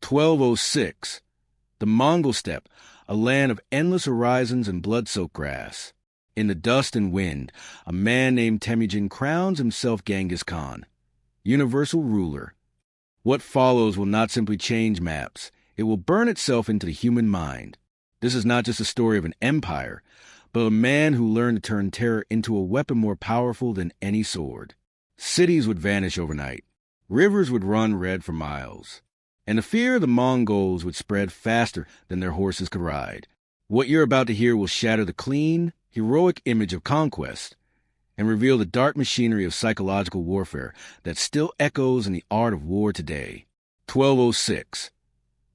1206. The Mongol steppe, a land of endless horizons and blood-soaked grass. In the dust and wind, a man named Temujin crowns himself Genghis Khan, universal ruler. What follows will not simply change maps. It will burn itself into the human mind. This is not just a story of an empire, but a man who learned to turn terror into a weapon more powerful than any sword. Cities would vanish overnight. Rivers would run red for miles. And the fear of the Mongols would spread faster than their horses could ride. What you're about to hear will shatter the clean, heroic image of conquest and reveal the dark machinery of psychological warfare that still echoes in the art of war today. 1206.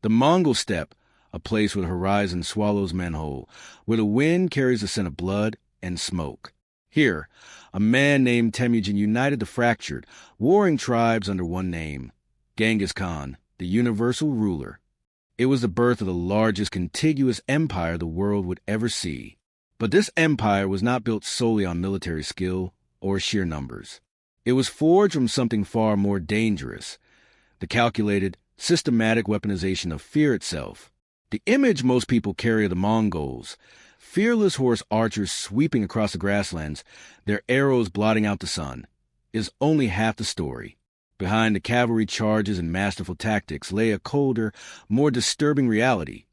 The Mongol steppe, a place where the horizon swallows men whole, where the wind carries the scent of blood and smoke. Here, a man named Temujin united the fractured, warring tribes under one name, Genghis Khan, the universal ruler. It was the birth of the largest contiguous empire the world would ever see. But this empire was not built solely on military skill or sheer numbers. It was forged from something far more dangerous, the calculated, systematic weaponization of fear itself. The image most people carry of the Mongols, fearless horse archers sweeping across the grasslands, their arrows blotting out the sun, is only half the story. Behind the cavalry charges and masterful tactics lay a colder, more disturbing reality.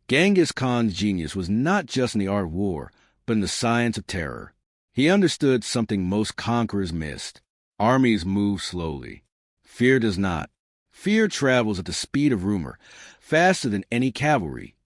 Genghis Khan's genius was not just in the art of war, but in the science of terror. He understood something most conquerors missed. Armies move slowly. Fear does not. Fear travels at the speed of rumor, faster than any cavalry,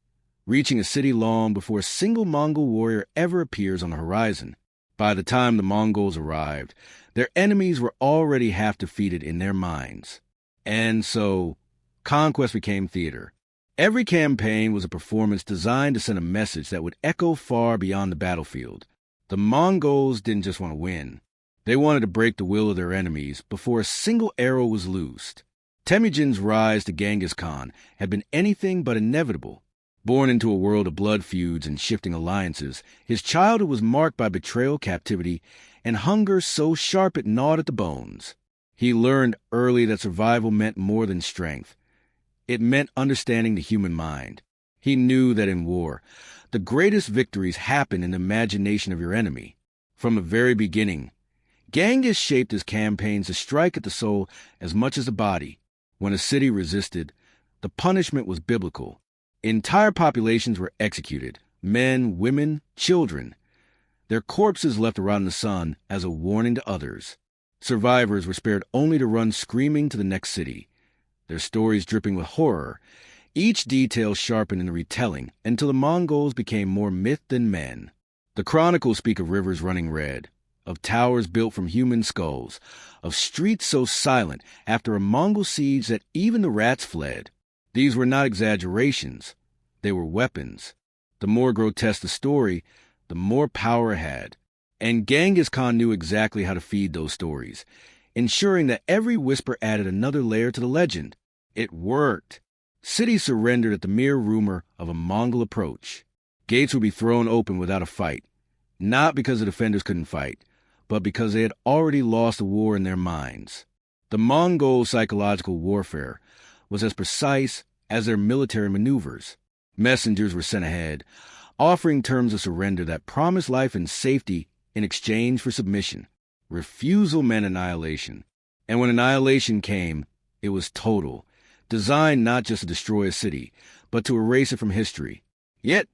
reaching a city long before a single Mongol warrior ever appears on the horizon. By the time the Mongols arrived, their enemies were already half defeated in their minds. And so, conquest became theater. Every campaign was a performance designed to send a message that would echo far beyond the battlefield. The Mongols didn't just want to win. They wanted to break the will of their enemies before a single arrow was loosed. Temujin's rise to Genghis Khan had been anything but inevitable. Born into a world of blood feuds and shifting alliances, his childhood was marked by betrayal, captivity, and hunger so sharp it gnawed at the bones. He learned early that survival meant more than strength. It meant understanding the human mind. He knew that in war, the greatest victories happen in the imagination of your enemy. From the very beginning, Genghis shaped his campaigns to strike at the soul as much as the body. When a city resisted, the punishment was biblical. Entire populations were executed, men, women, children. Their corpses left to rot in the sun as a warning to others. Survivors were spared only to run screaming to the next city, their stories dripping with horror, each detail sharpened in the retelling until the Mongols became more myth than men. The chronicles speak of rivers running red, of towers built from human skulls, of streets so silent after a Mongol siege that even the rats fled. These were not exaggerations. They were weapons. The more grotesque the story, the more power it had. And Genghis Khan knew exactly how to feed those stories, ensuring that every whisper added another layer to the legend. It worked. Cities surrendered at the mere rumor of a Mongol approach. Gates would be thrown open without a fight, not because the defenders couldn't fight, but because they had already lost the war in their minds. The Mongol psychological warfare was as precise as their military maneuvers. Messengers were sent ahead, offering terms of surrender that promised life and safety in exchange for submission. Refusal meant annihilation. And when annihilation came, it was total, designed not just to destroy a city, but to erase it from history. Yet,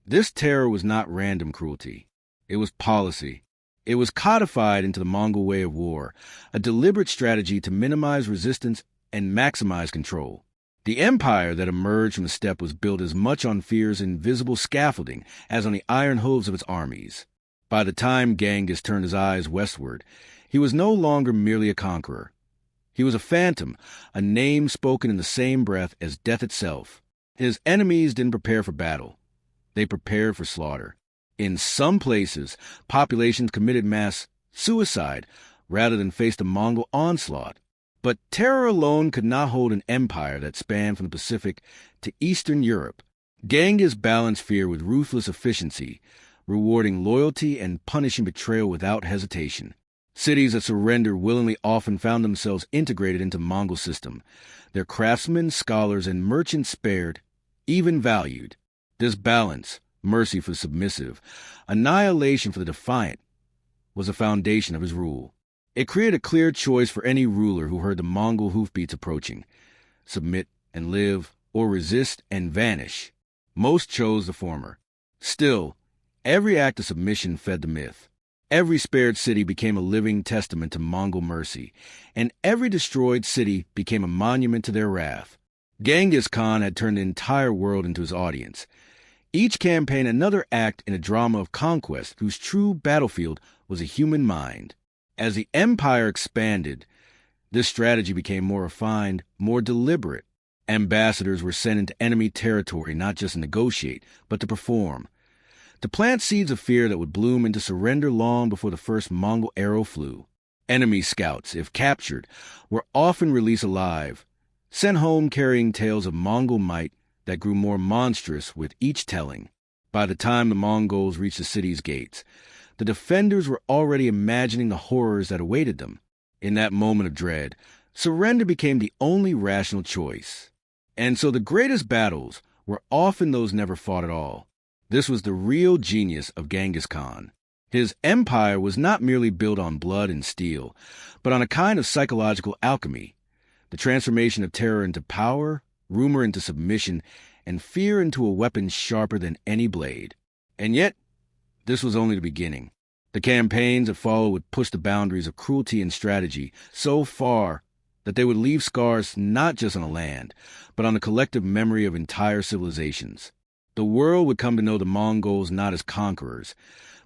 this terror was not random cruelty. It was policy. It was codified into the Mongol way of war, a deliberate strategy to minimize resistance and maximize control. The empire that emerged from the steppe was built as much on fear's invisible scaffolding as on the iron hooves of its armies. By the time Genghis turned his eyes westward, he was no longer merely a conqueror. He was a phantom, a name spoken in the same breath as death itself. His enemies didn't prepare for battle. They prepared for slaughter. In some places, populations committed mass suicide rather than face the Mongol onslaught. But terror alone could not hold an empire that spanned from the Pacific to Eastern Europe. Genghis balanced fear with ruthless efficiency, rewarding loyalty and punishing betrayal without hesitation. Cities that surrendered willingly often found themselves integrated into the Mongol system, their craftsmen, scholars, and merchants spared, even valued. This balance, mercy for the submissive, annihilation for the defiant, was the foundation of his rule. It created a clear choice for any ruler who heard the Mongol hoofbeats approaching: submit and live, or resist and vanish. Most chose the former. Still, every act of submission fed the myth. Every spared city became a living testament to Mongol mercy, and every destroyed city became a monument to their wrath. Genghis Khan had turned the entire world into his audience. Each campaign another act in a drama of conquest whose true battlefield was a human mind. As the empire expanded, this strategy became more refined, more deliberate. Ambassadors were sent into enemy territory not just to negotiate, but to perform, to plant seeds of fear that would bloom into surrender long before the first Mongol arrow flew. Enemy scouts, if captured, were often released alive, sent home carrying tales of Mongol might that grew more monstrous with each telling. By the time the Mongols reached the city's gates, the defenders were already imagining the horrors that awaited them. In that moment of dread, surrender became the only rational choice. And so the greatest battles were often those never fought at all. This was the real genius of Genghis Khan. His empire was not merely built on blood and steel, but on a kind of psychological alchemy, the transformation of terror into power, rumor into submission, and fear into a weapon sharper than any blade. And yet, this was only the beginning. The campaigns that followed would push the boundaries of cruelty and strategy so far that they would leave scars not just on the land, but on the collective memory of entire civilizations. The world would come to know the Mongols not as conquerors,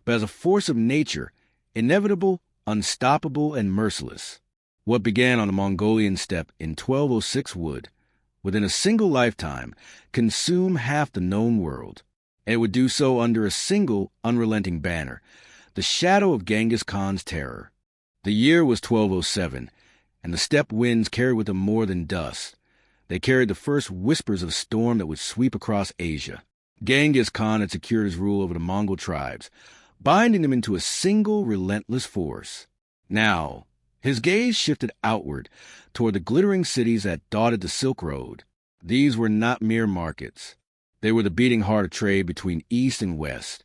but as a force of nature, inevitable, unstoppable, and merciless. What began on the Mongolian steppe in 1206 would, within a single lifetime, consume half the known world. And it would do so under a single, unrelenting banner, the shadow of Genghis Khan's terror. The year was 1207, and the steppe winds carried with them more than dust. They carried the first whispers of storm that would sweep across Asia. Genghis Khan had secured his rule over the Mongol tribes, binding them into a single relentless force. Now, his gaze shifted outward toward the glittering cities that dotted the Silk Road. These were not mere markets. They were the beating heart of trade between East and West,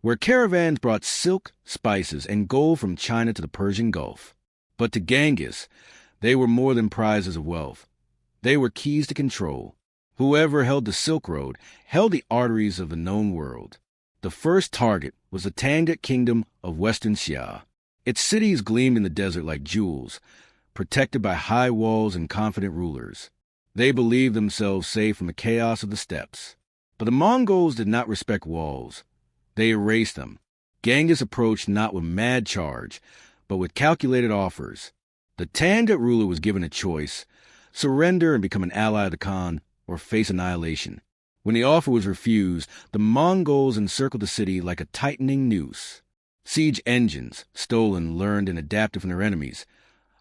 where caravans brought silk, spices, and gold from China to the Persian Gulf. But to Genghis, they were more than prizes of wealth. They were keys to control. Whoever held the Silk Road held the arteries of the known world. The first target was the Tangut Kingdom of Western Xia. Its cities gleamed in the desert like jewels, protected by high walls and confident rulers. They believed themselves safe from the chaos of the steppes. But the Mongols did not respect walls. They erased them. Genghis approached not with mad charge, but with calculated offers. The Tangut ruler was given a choice: surrender and become an ally of the Khan, or face annihilation. When the offer was refused, the Mongols encircled the city like a tightening noose. Siege engines, stolen, learned, and adapted from their enemies,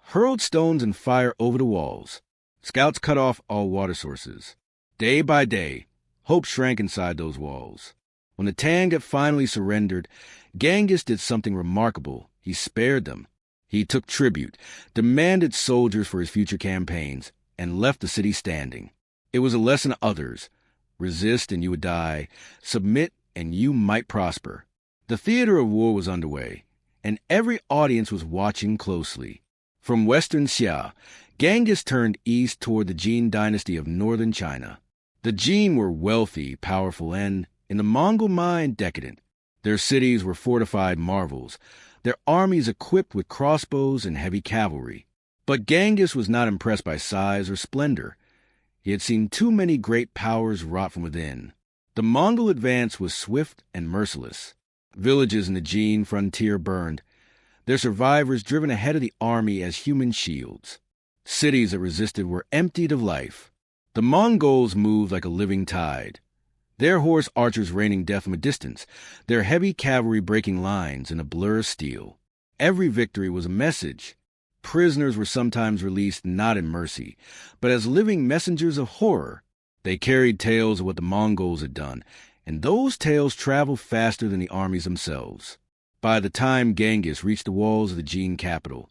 hurled stones and fire over the walls. Scouts cut off all water sources. Day by day, hope shrank inside those walls. When the Tangut finally surrendered, Genghis did something remarkable. He spared them. He took tribute, demanded soldiers for his future campaigns, and left the city standing. It was a lesson to others. Resist and you would die. Submit and you might prosper. The theater of war was underway, and every audience was watching closely. From Western Xia, Genghis turned east toward the Jin dynasty of northern China. The Jin were wealthy, powerful, and, in the Mongol mind, decadent. Their cities were fortified marvels, their armies equipped with crossbows and heavy cavalry. But Genghis was not impressed by size or splendor. He had seen too many great powers rot from within. The Mongol advance was swift and merciless. Villages in the Jin frontier burned, their survivors driven ahead of the army as human shields. Cities that resisted were emptied of life. The Mongols moved like a living tide, their horse archers raining death from a distance, their heavy cavalry breaking lines in a blur of steel. Every victory was a message. Prisoners were sometimes released not in mercy, but as living messengers of horror. They carried tales of what the Mongols had done, and those tales traveled faster than the armies themselves. By the time Genghis reached the walls of the Jin capital,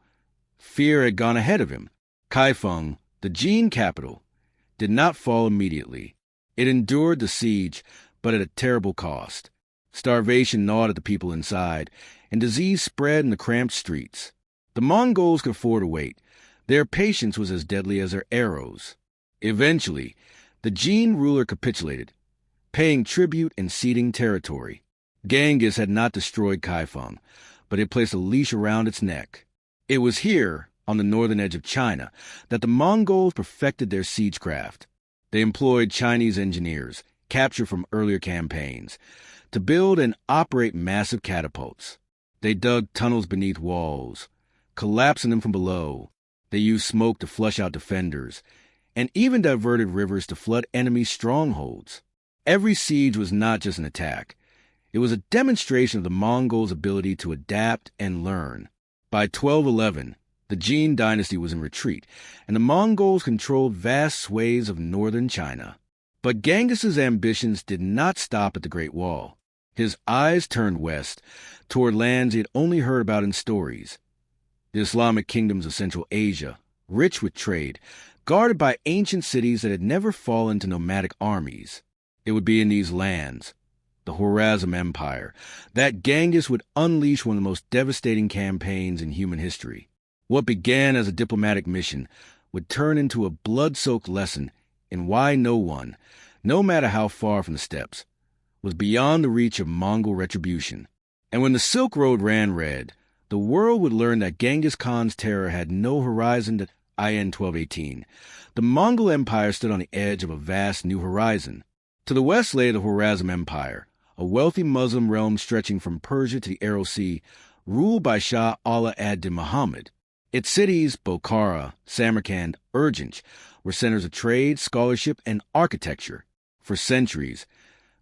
fear had gone ahead of him. Kaifeng, the Jin capital, did not fall immediately. It endured the siege, but at a terrible cost. Starvation gnawed at the people inside, and disease spread in the cramped streets. The Mongols could afford to wait. Their patience was as deadly as their arrows. Eventually, the Jin ruler capitulated, paying tribute and ceding territory. Genghis had not destroyed Kaifeng, but had placed a leash around its neck. It was here, on the northern edge of China, that the Mongols perfected their siegecraft. They employed Chinese engineers, captured from earlier campaigns, to build and operate massive catapults. They dug tunnels beneath walls, collapsing them from below. They used smoke to flush out defenders, and even diverted rivers to flood enemy strongholds. Every siege was not just an attack. It was a demonstration of the Mongols' ability to adapt and learn. By 1211, the Jin dynasty was in retreat, and the Mongols controlled vast swathes of northern China. But Genghis's ambitions did not stop at the Great Wall. His eyes turned west, toward lands he had only heard about in stories. The Islamic kingdoms of Central Asia, rich with trade, guarded by ancient cities that had never fallen to nomadic armies. It would be in these lands, the Horrifying Empire, that Genghis would unleash one of the most devastating campaigns in human history. What began as a diplomatic mission would turn into a blood-soaked lesson in why no one, no matter how far from the steppes, was beyond the reach of Mongol retribution. And when the Silk Road ran red, the world would learn that Genghis Khan's terror had no horizon to IN 1218. The Mongol Empire stood on the edge of a vast new horizon. To the west lay the Horrifying Empire, a wealthy Muslim realm stretching from Persia to the Aral Sea, ruled by Shah Allah ad-Din Muhammad. Its cities, Bokhara, Samarkand, Urgench, were centers of trade, scholarship, and architecture. For centuries,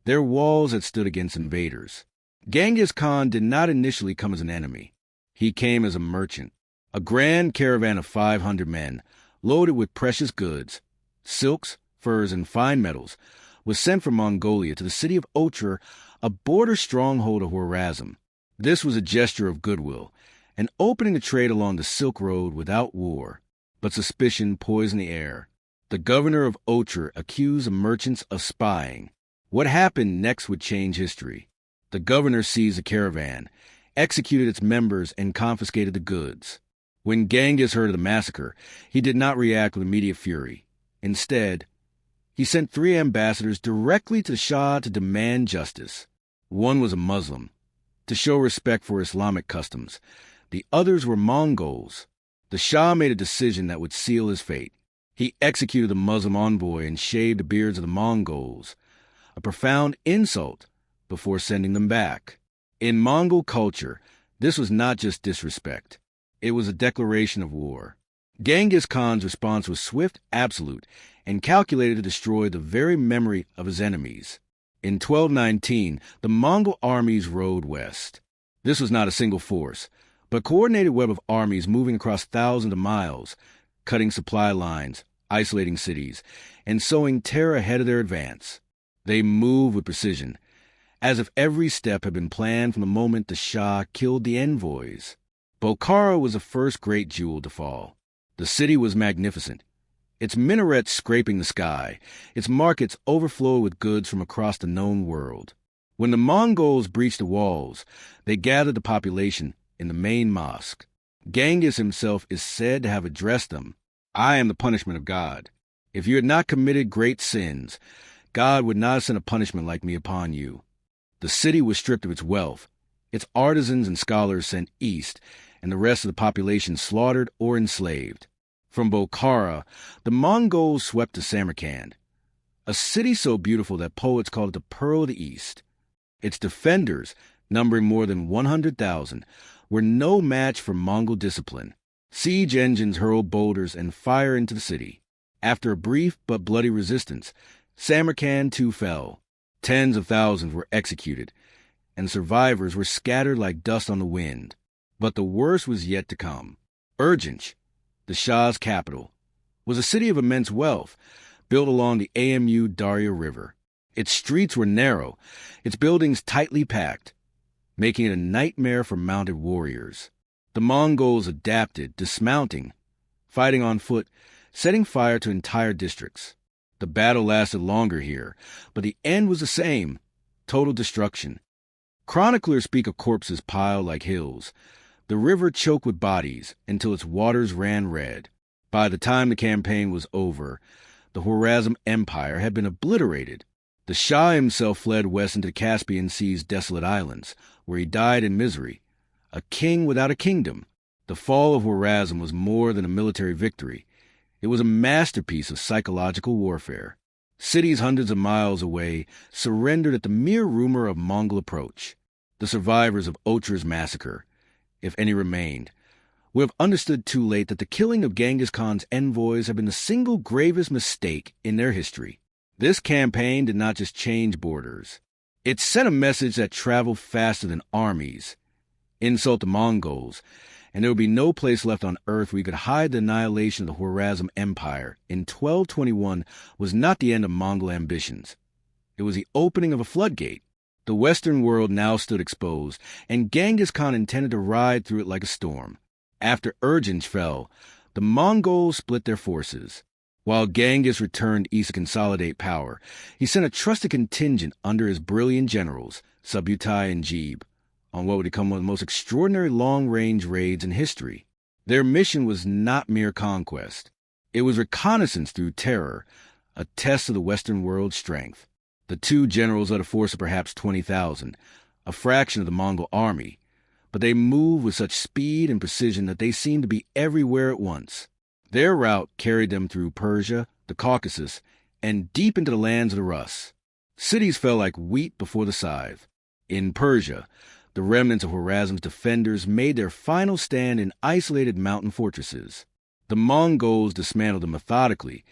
their walls had stood against invaders. Genghis Khan did not initially come as an enemy. He came as a merchant. A grand caravan of 500 men, loaded with precious goods, silks, furs, and fine metals, was sent from Mongolia to the city of Otrar, a border stronghold of Horrifying. This was a gesture of goodwill, an opening to trade along the Silk Road without war. But suspicion poisoned the air. The governor of Otrar accused the merchants of spying. What happened next would change history. The governor seized the caravan, executed its members, and confiscated the goods. When Genghis heard of the massacre, he did not react with immediate fury. Instead, he sent 3 ambassadors directly to the Shah to demand justice. One was a Muslim, to show respect for Islamic customs. The others were Mongols. The Shah made a decision that would seal his fate. He executed the Muslim envoy and shaved the beards of the Mongols, a profound insult, before sending them back. In Mongol culture, this was not just disrespect. It was a declaration of war. Genghis Khan's response was swift, absolute, and calculated to destroy the very memory of his enemies. In 1219, the Mongol armies rode west. This was not a single force, but a coordinated web of armies moving across thousands of miles, cutting supply lines, isolating cities, and sowing terror ahead of their advance. They moved with precision, as if every step had been planned from the moment the Shah killed the envoys. Bokhara was the first great jewel to fall. The city was magnificent, its minarets scraping the sky, its markets overflowed with goods from across the known world. When the Mongols breached the walls, they gathered the population in the main mosque. Genghis himself is said to have addressed them. "I am the punishment of God. If you had not committed great sins, God would not have sent a punishment like me upon you." The city was stripped of its wealth, its artisans and scholars sent east, and the rest of the population slaughtered or enslaved. From Bokhara, the Mongols swept to Samarkand, a city so beautiful that poets called it the Pearl of the East. Its defenders, numbering more than 100,000, were no match for Mongol discipline. Siege engines hurled boulders and fire into the city. After a brief but bloody resistance, Samarkand too fell. Tens of thousands were executed, and survivors were scattered like dust on the wind. But the worst was yet to come. Urgench, the Shah's capital, was a city of immense wealth, built along the Amu Darya River. Its streets were narrow, its buildings tightly packed, making it a nightmare for mounted warriors. The Mongols adapted, dismounting, fighting on foot, setting fire to entire districts. The battle lasted longer here, but the end was the same: total destruction. Chroniclers speak of corpses piled like hills, the river choked with bodies until its waters ran red. By the time the campaign was over, the Khwarezm Empire had been obliterated. The Shah himself fled west into the Caspian Sea's desolate islands, where he died in misery. A king without a kingdom. The fall of Khwarezm was more than a military victory. It was a masterpiece of psychological warfare. Cities hundreds of miles away surrendered at the mere rumor of Mongol approach. The survivors of Otra's massacre, if any remained, would have understood too late that the killing of Genghis Khan's envoys had been the single gravest mistake in their history. This campaign did not just change borders. It sent a message that traveled faster than armies. Insult the Mongols, and there would be no place left on earth where you could hide the annihilation of the Khwarezm Empire in 1221 was not the end of Mongol ambitions. It was the opening of a floodgate. The Western world now stood exposed, and Genghis Khan intended to ride through it like a storm. After Urgench fell, the Mongols split their forces. While Genghis returned east to consolidate power, he sent a trusted contingent under his brilliant generals, Subutai and Jebe, on what would become one of the most extraordinary long-range raids in history. Their mission was not mere conquest. It was reconnaissance through terror, a test of the Western world's strength. The two generals led a force of perhaps 20,000, a fraction of the Mongol army, but they moved with such speed and precision that they seemed to be everywhere at once. Their route carried them through Persia, the Caucasus, and deep into the lands of the Rus. Cities fell like wheat before the scythe. In Persia, the remnants of Khwarezm's defenders made their final stand in isolated mountain fortresses. The Mongols dismantled them methodically,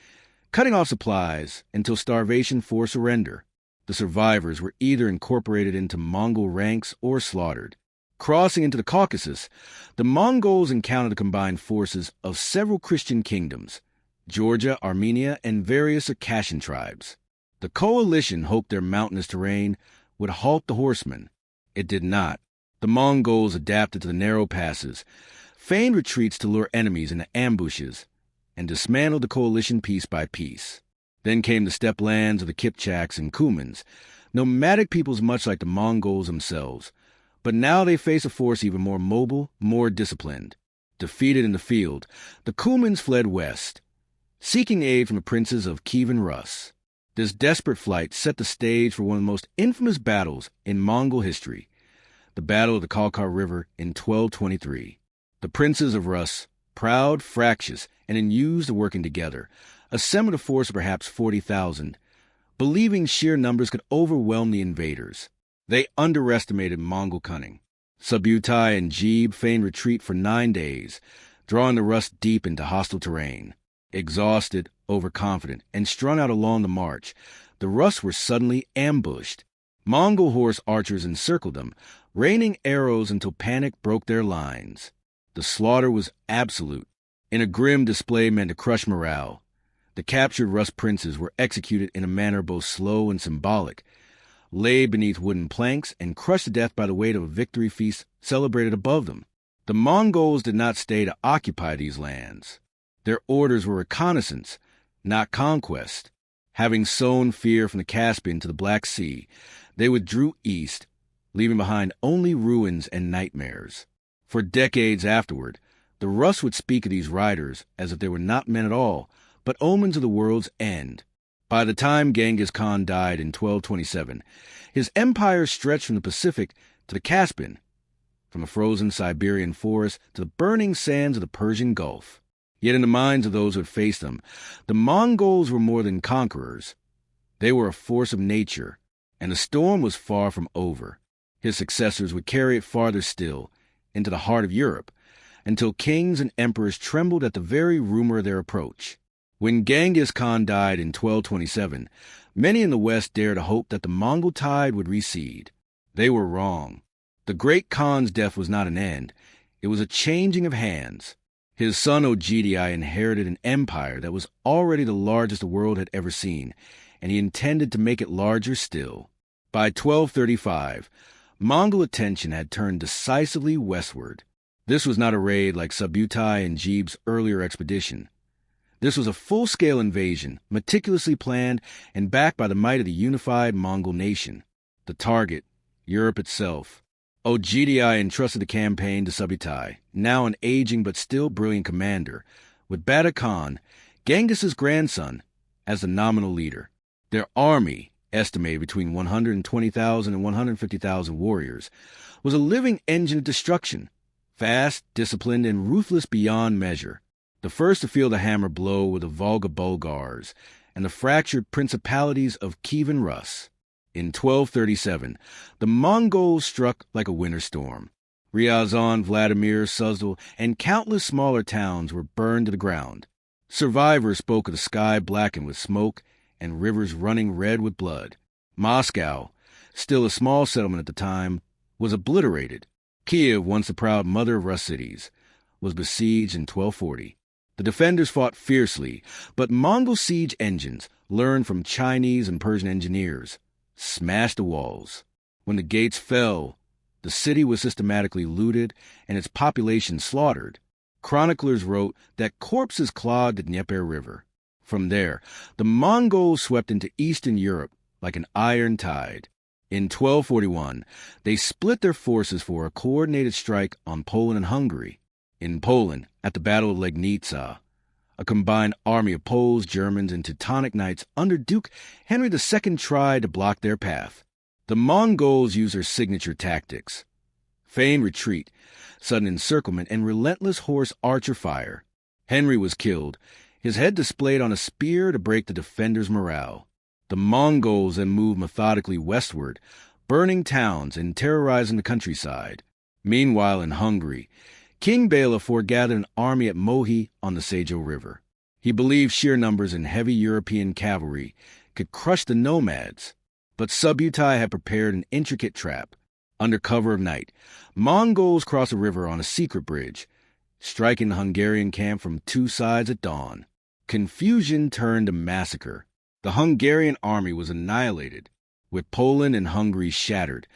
cutting off supplies until starvation forced surrender. The survivors were either incorporated into Mongol ranks or slaughtered. Crossing into the Caucasus, the Mongols encountered the combined forces of several Christian kingdoms, Georgia, Armenia, and various Circassian tribes. The coalition hoped their mountainous terrain would halt the horsemen. It did not. The Mongols adapted to the narrow passes, feigned retreats to lure enemies into ambushes, and dismantled the coalition piece by piece. Then came the steppe lands of the Kipchaks and Cumans, nomadic peoples much like the Mongols themselves. But now they face a force even more mobile, more disciplined. Defeated in the field, the Cumans fled west, seeking aid from the princes of Kievan Rus. This desperate flight set the stage for one of the most infamous battles in Mongol history, the Battle of the Kalkar River in 1223. The princes of Rus, proud, fractious, and unused to working together, assembled a force of perhaps 40,000, believing sheer numbers could overwhelm the invaders. They underestimated Mongol cunning. Subutai and Jebe feigned retreat for 9 days, drawing the Rus deep into hostile terrain. Exhausted, overconfident, and strung out along the march, the Rus were suddenly ambushed. Mongol horse archers encircled them, raining arrows until panic broke their lines. The slaughter was absolute. In a grim display meant to crush morale, the captured Rus princes were executed in a manner both slow and symbolic, laid beneath wooden planks and crushed to death by the weight of a victory feast celebrated above them. The Mongols did not stay to occupy these lands. Their orders were reconnaissance, not conquest. Having sown fear from the Caspian to the Black Sea, they withdrew east, leaving behind only ruins and nightmares. For decades afterward, the Rus would speak of these riders as if they were not men at all, but omens of the world's end. By the time Genghis Khan died in 1227, his empire stretched from the Pacific to the Caspian, from the frozen Siberian forest to the burning sands of the Persian Gulf. Yet in the minds of those who had faced them, the Mongols were more than conquerors. They were a force of nature, and the storm was far from over. His successors would carry it farther still, into the heart of Europe, until kings and emperors trembled at the very rumor of their approach. When Genghis Khan died in 1227, many in the West dared to hope that the Mongol tide would recede. They were wrong. The great Khan's death was not an end. It was a changing of hands. His son Ogedei inherited an empire that was already the largest the world had ever seen, and he intended to make it larger still. By 1235, Mongol attention had turned decisively westward. This was not a raid like Subutai and Jebe's earlier expedition. This was a full-scale invasion, meticulously planned and backed by the might of the unified Mongol nation. The target, Europe itself. Ogdi entrusted the campaign to Subutai, now an aging but still brilliant commander, with Bata Khan, Genghis's grandson, as the nominal leader. Their army, estimated between 120,000 and 150,000 warriors, was a living engine of destruction, fast, disciplined, and ruthless beyond measure. The first to feel the hammer blow were the Volga Bulgars and the fractured principalities of Kiev and Rus. In 1237, the Mongols struck like a winter storm. Ryazan, Vladimir, Suzdal, and countless smaller towns were burned to the ground. Survivors spoke of the sky blackened with smoke and rivers running red with blood. Moscow, still a small settlement at the time, was obliterated. Kiev, once the proud mother of Rus cities, was besieged in 1240. The defenders fought fiercely, but Mongol siege engines, learned from Chinese and Persian engineers, smashed the walls. When the gates fell, the city was systematically looted and its population slaughtered. Chroniclers wrote that corpses clogged the Dnieper River. From there, the Mongols swept into Eastern Europe like an iron tide. In 1241, they split their forces for a coordinated strike on Poland and Hungary. In Poland, at the Battle of Legnica, a combined army of Poles, Germans, and Teutonic Knights under Duke Henry II tried to block their path. The Mongols used their signature tactics: feigned retreat, sudden encirclement, and relentless horse archer fire. Henry was killed, his head displayed on a spear to break the defenders' morale. The Mongols then moved methodically westward, burning towns and terrorizing the countryside. Meanwhile, in Hungary, King Bela foregathered an army at Mohi on the Sejo River. He believed sheer numbers and heavy European cavalry could crush the nomads, but Subutai had prepared an intricate trap. Under cover of night, Mongols crossed the river on a secret bridge, striking the Hungarian camp from two sides at dawn. Confusion turned to massacre. The Hungarian army was annihilated. With Poland and Hungary shattered,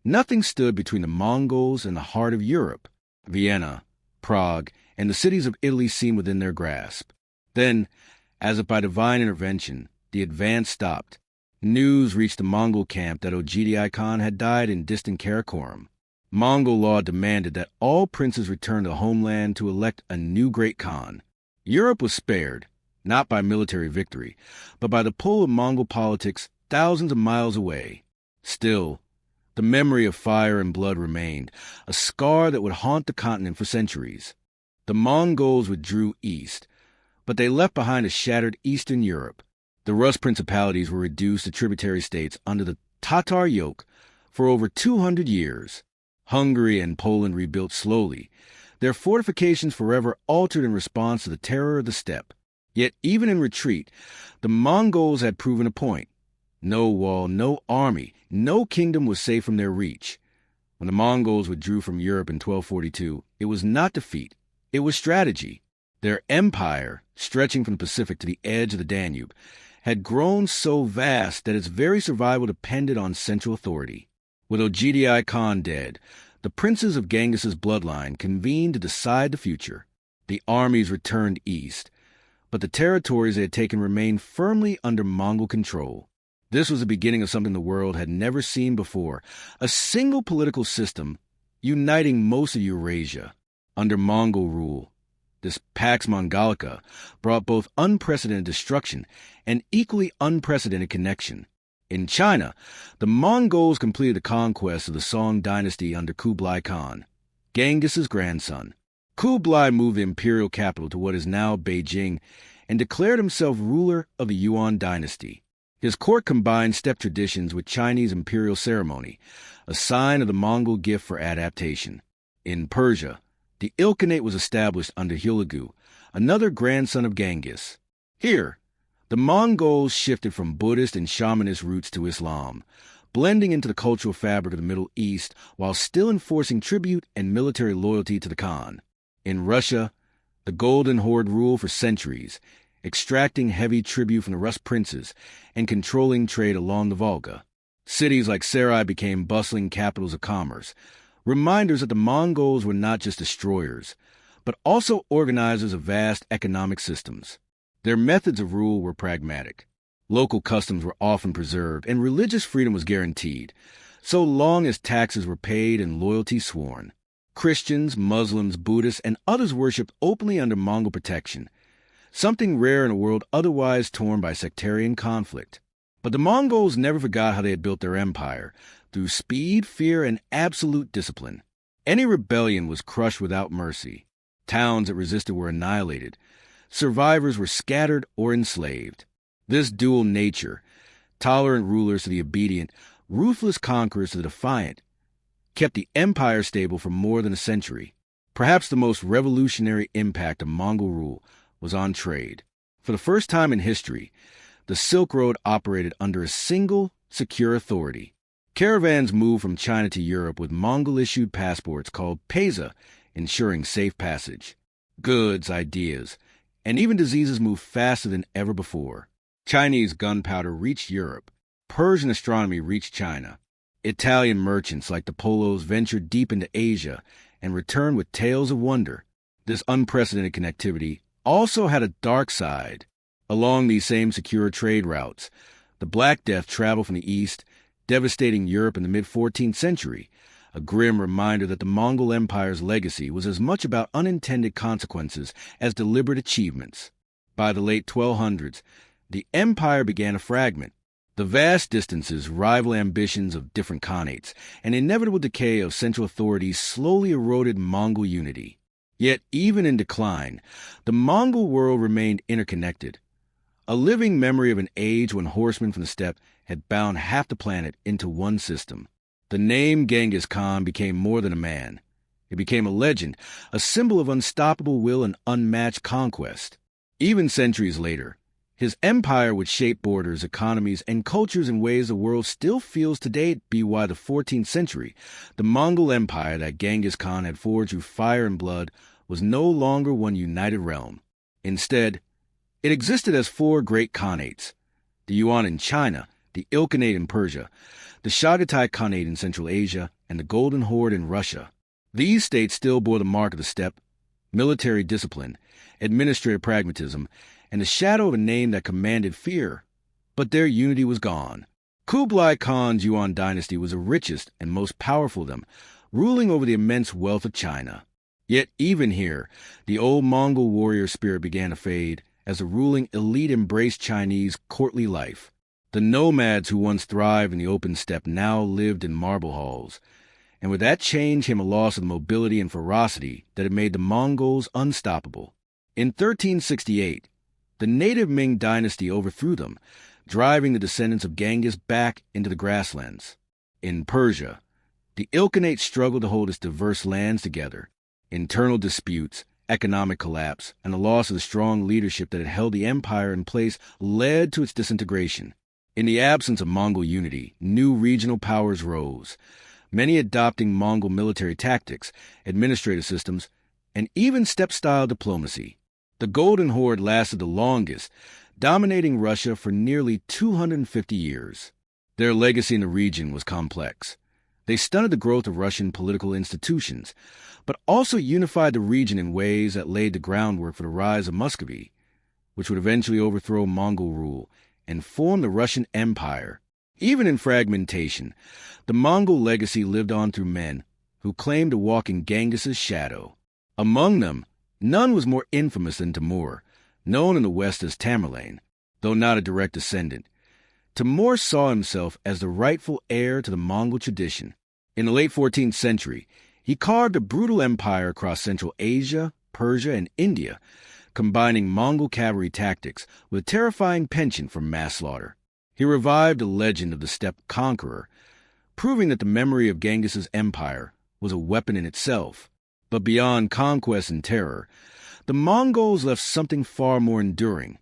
nothing stood between the Mongols and the heart of Europe. Vienna, Prague, and the cities of Italy seemed within their grasp. Then, as if by divine intervention, the advance stopped. News reached the Mongol camp that Ogdi Khan had died in distant Karakorum. Mongol law demanded that all princes return to the homeland to elect a new great Khan. Europe was spared, not by military victory, but by the pull of Mongol politics thousands of miles away. Still, the memory of fire and blood remained, a scar that would haunt the continent for centuries. The Mongols withdrew east, but they left behind a shattered Eastern Europe. The Rus principalities were reduced to tributary states under the Tatar yoke for over 200 years. Hungary and Poland rebuilt slowly, their fortifications forever altered in response to the terror of the steppe. Yet even in retreat, the Mongols had proven a point. No wall, no army, no kingdom was safe from their reach. When the Mongols withdrew from Europe in 1242, it was not defeat, it was strategy. Their empire, stretching from the Pacific to the edge of the Danube, had grown so vast that its very survival depended on central authority. With Ogdi Khan dead, the princes of Genghis's bloodline convened to decide the future. The armies returned east, but the territories they had taken remained firmly under Mongol control. This was the beginning of something the world had never seen before, a single political system uniting most of Eurasia under Mongol rule. This Pax Mongolica brought both unprecedented destruction and equally unprecedented connection. In China, the Mongols completed the conquest of the Song dynasty under Kublai Khan, Genghis's grandson. Kublai moved the imperial capital to what is now Beijing and declared himself ruler of the Yuan dynasty. His court combined steppe traditions with Chinese imperial ceremony, a sign of the Mongol gift for adaptation. In Persia, the Ilkhanate was established under Hulagu, another grandson of Genghis. Here, the Mongols shifted from Buddhist and shamanist roots to Islam, blending into the cultural fabric of the Middle East while still enforcing tribute and military loyalty to the Khan. In Russia, the Golden Horde ruled for centuries, extracting heavy tribute from the Rus princes and controlling trade along the Volga. Cities like Sarai became bustling capitals of commerce, reminders that the Mongols were not just destroyers, but also organizers of vast economic systems. Their methods of rule were pragmatic. Local customs were often preserved, and religious freedom was guaranteed, so long as taxes were paid and loyalty sworn. Christians, Muslims, Buddhists, and others worshipped openly under Mongol protection, something rare in a world otherwise torn by sectarian conflict. But the Mongols never forgot how they had built their empire, through speed, fear, and absolute discipline. Any rebellion was crushed without mercy. Towns that resisted were annihilated. Survivors were scattered or enslaved. This dual nature, tolerant rulers to the obedient, ruthless conquerors to the defiant, kept the empire stable for more than a century. Perhaps the most revolutionary impact of Mongol rule was on trade. For the first time in history, the Silk Road operated under a single, secure authority. Caravans moved from China to Europe with Mongol-issued passports called peza, ensuring safe passage. Goods, ideas, and even diseases moved faster than ever before. Chinese gunpowder reached Europe. Persian astronomy reached China. Italian merchants like the Polos ventured deep into Asia and returned with tales of wonder. This unprecedented connectivity also had a dark side. Along these same secure trade routes, the Black Death traveled from the east, devastating Europe in the mid-14th century, a grim reminder that the Mongol Empire's legacy was as much about unintended consequences as deliberate achievements. By the late 1200s, the empire began to fragment. The vast distances, rival ambitions of different khanates, and inevitable decay of central authorities slowly eroded Mongol unity. Yet, even in decline, the Mongol world remained interconnected. A living memory of an age when horsemen from the steppe had bound half the planet into one system. The name Genghis Khan became more than a man. It became a legend, a symbol of unstoppable will and unmatched conquest. Even centuries later, his empire would shape borders, economies, and cultures in ways the world still feels today. By the 14th century, the Mongol Empire that Genghis Khan had forged through fire and blood was no longer one united realm. Instead, it existed as four great khanates: the Yuan in China, the Ilkhanate in Persia, the Chagatai Khanate in Central Asia, and the Golden Horde in Russia. These states still bore the mark of the steppe: military discipline, administrative pragmatism, and the shadow of a name that commanded fear. But their unity was gone. Kublai Khan's Yuan dynasty was the richest and most powerful of them, ruling over the immense wealth of China. Yet even here, the old Mongol warrior spirit began to fade as the ruling elite embraced Chinese courtly life. The nomads who once thrived in the open steppe now lived in marble halls, and with that change came a loss of the mobility and ferocity that had made the Mongols unstoppable. In 1368, the native Ming dynasty overthrew them, driving the descendants of Genghis back into the grasslands. In Persia, the Ilkhanate struggled to hold its diverse lands together. Internal disputes, economic collapse, and the loss of the strong leadership that had held the empire in place led to its disintegration. In the absence of Mongol unity, new regional powers rose, many adopting Mongol military tactics, administrative systems, and even steppe-style diplomacy. The Golden Horde lasted the longest, dominating Russia for nearly 250 years. Their legacy in the region was complex. They stunted the growth of Russian political institutions, but also unified the region in ways that laid the groundwork for the rise of Muscovy, which would eventually overthrow Mongol rule and form the Russian Empire. Even in fragmentation, the Mongol legacy lived on through men who claimed to walk in Genghis's shadow. Among them, none was more infamous than Timur, known in the West as Tamerlane. Though not a direct descendant, Timur saw himself as the rightful heir to the Mongol tradition. In the late 14th century, he carved a brutal empire across Central Asia, Persia, and India, combining Mongol cavalry tactics with a terrifying penchant for mass slaughter. He revived the legend of the steppe conqueror, proving that the memory of Genghis's empire was a weapon in itself. But beyond conquest and terror, the Mongols left something far more enduring: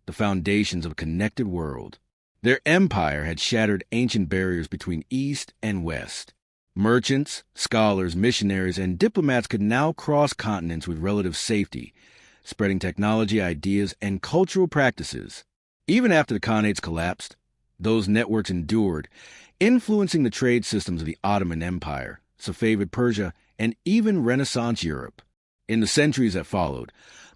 the foundations of a connected world. Their empire had shattered ancient barriers between East and West. Merchants, scholars, missionaries, and diplomats could now cross continents with relative safety, spreading technology, ideas, and cultural practices. Even after the Khanates collapsed, those networks endured, influencing the trade systems of the Ottoman Empire, Safavid Persia, and even Renaissance Europe. In the centuries that followed,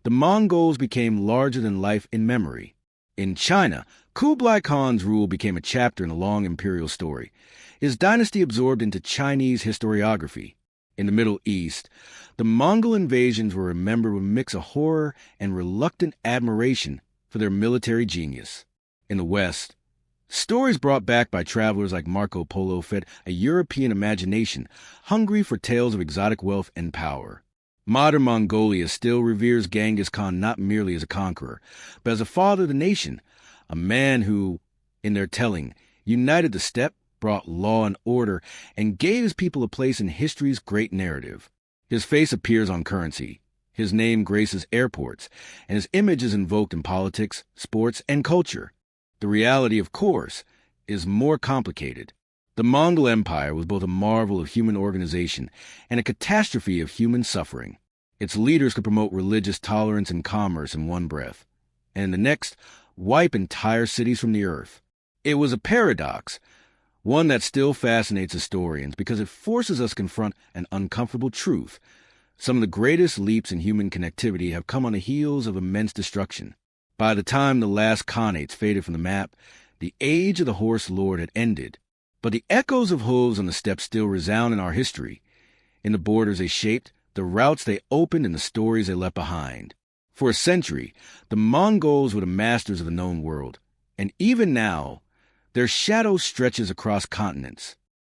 the Mongols became larger than life in memory. In China, Kublai Khan's rule became a chapter in a long imperial story. His dynasty absorbed into Chinese historiography. In the Middle East, the Mongol invasions were remembered with a mix of horror and reluctant admiration for their military genius. In the West, stories brought back by travelers like Marco Polo fed a European imagination hungry for tales of exotic wealth and power. Modern Mongolia still reveres Genghis Khan not merely as a conqueror, but as a father of the nation, a man who, in their telling, united the steppe, brought law and order, and gave his people a place in history's great narrative. His face appears on currency, his name graces airports, and his image is invoked in politics, sports, and culture. The reality, of course, is more complicated. The Mongol Empire was both a marvel of human organization and a catastrophe of human suffering. Its leaders could promote religious tolerance and commerce in one breath, and in the next, wipe entire cities from the earth. It was a paradox, one that still fascinates historians because it forces us to confront an uncomfortable truth. Some of the greatest leaps in human connectivity have come on the heels of immense destruction. By the time the last Khanates faded from the map, the age of the horse lord had ended. But the echoes of hooves on the steppe still resound in our history, in the borders they shaped, the routes they opened, and the stories they left behind. For a century, the Mongols were the masters of the known world, and even now, their shadow stretches across continents.